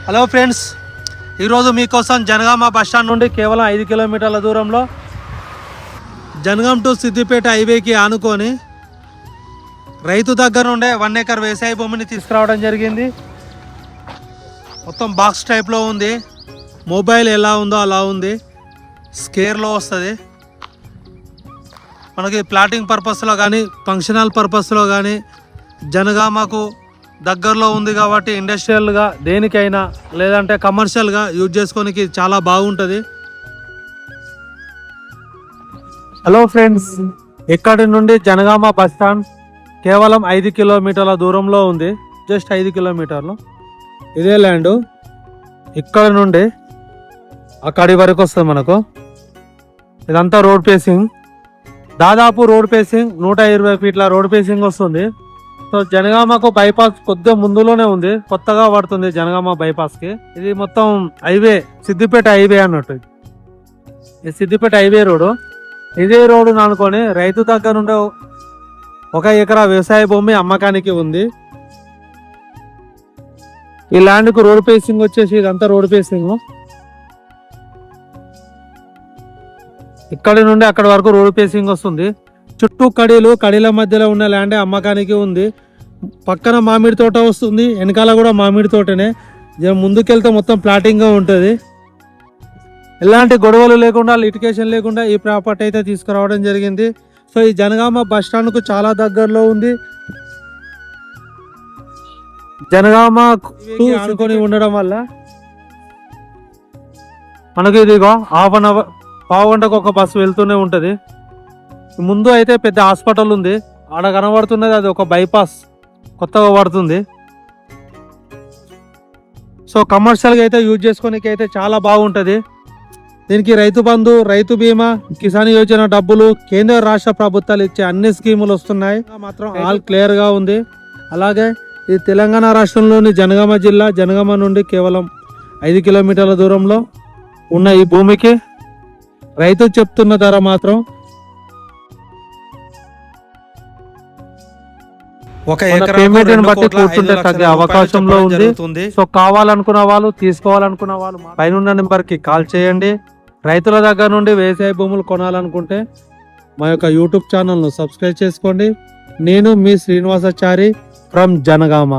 Hello friends, ఈరోజు మీకోసం Janagama bus stand నుండి కేవలం 5 కిలోమీటర్ల దూరంలో జనగాం టు సిద్దిపేట హైవేకి ఆనుకొని రైతు దగ్గర నుండే 1 ఎకర్ వ్యవసాయ భూమిని తీసుకురావడం జరిగింది. మొత్తం బాక్స్ టైప్లో ఉంది. మొబైల్ ఎలా ఉందో అలా ఉంది. స్కేర్లో వస్తుంది. మనకి ప్లాటింగ్ పర్పస్లో కానీ ఫంక్షనల్ పర్పస్లో కానీ జనగామకు దగ్గరలో ఉంది కాబట్టి ఇండస్ట్రియల్గా దేనికైనా లేదంటే కమర్షియల్గా యూజ్ చేసుకోనికి చాలా బాగుంటుంది. హలో ఫ్రెండ్స్, ఇక్కడి నుండి జనగామ బస్ స్టాండ్ కేవలం 5 కిలోమీటర్ల దూరంలో ఉంది. జస్ట్ 5 కిలోమీటర్లు. ఇదే ల్యాండ్. ఇక్కడ నుండి అక్కడి వరకు వస్తుంది మనకు. ఇదంతా రోడ్ పేసింగ్. దాదాపు రోడ్ పేసింగ్ 120 ఫీట్ల రోడ్ పేసింగ్ వస్తుంది. సో జనగామకు బైపాస్ కొద్దిగా ముందులోనే ఉంది. కొత్తగా పడుతుంది జనగామ బైపాస్కి. ఇది మొత్తం హైవే, సిద్దిపేట హైవే అన్నట్టు. ఇది సిద్దిపేట హైవే రోడ్డు. ఇదే రోడ్డు అనుకొని రైతు దగ్గర నుండి 1 ఎకరా వ్యవసాయ భూమి అమ్మకానికి ఉంది. ఈ ల్యాండ్కు రోడ్ పేసింగ్ వచ్చేసి ఇదంతా రోడ్ పేసింగ్. ఇక్కడి నుండి అక్కడి వరకు రోడ్ పేసింగ్ వస్తుంది. చుట్టూ కడీల మధ్యలో ఉన్న ల్యాండ్ అమ్మకానికి ఉంది. పక్కన మామిడి తోట వస్తుంది, వెనకాల కూడా మామిడి తోటనే. ముందుకెళ్తే మొత్తం ప్లాటింగ్గా ఉంటుంది. ఎలాంటి గొడవలు లేకుండా, లిటికేషన్ లేకుండా ఈ ప్రాపర్టీ అయితే తీసుకురావడం జరిగింది. సో ఈ జనగామ బస్ స్టాండ్కు చాలా దగ్గరలో ఉంది. జనగామ అనుకొని ఉండడం వల్ల మనకి ఇదిగో ½ గంట, పావు గంటకు ఒక బస్సు వెళ్తూనే ఉంటుంది. ముందు అయితే పెద్ద హాస్పిటల్ ఉంది. ఆడ కనబడుతున్నది అది ఒక బైపాస్ కొత్తగా పడుతుంది. సో కమర్షియల్గా అయితే యూజ్ చేసుకోనికి అయితే చాలా బాగుంటుంది. దీనికి రైతు బంధు, రైతు బీమా, కిసాన్ యోజన డబ్బులు, కేంద్ర రాష్ట్ర ప్రభుత్వాలు ఇచ్చే అన్ని స్కీములు వస్తున్నాయి. మాత్రం ఆల్ క్లియర్గా ఉంది. అలాగే ఇది తెలంగాణ రాష్ట్రంలోని జనగామ జిల్లా. జనగామ నుండి కేవలం 5 కిలోమీటర్ల దూరంలో ఉన్న ఈ భూమికి రైతు చెప్తున్న ధర మాత్రం 1 ఎకరా పేమెంట్ బట్టి కూర్చుంటే తగ్గే అవకాశంలో ఉంది. సో కావాలనుకున్న వాళ్ళు, తీసుకోవాలనుకున్న వాళ్ళు పైన నెంబర్కి కాల్ చేయండి. రైతుల దగ్గర నుండి వ్యవసాయ భూములు కొనాలనుకుంటే మా యొక్క యూట్యూబ్ ఛానల్ను సబ్స్క్రైబ్ చేసుకోండి. నేను మీ శ్రీనివాసాచారి ఫ్రమ్ జనగామ.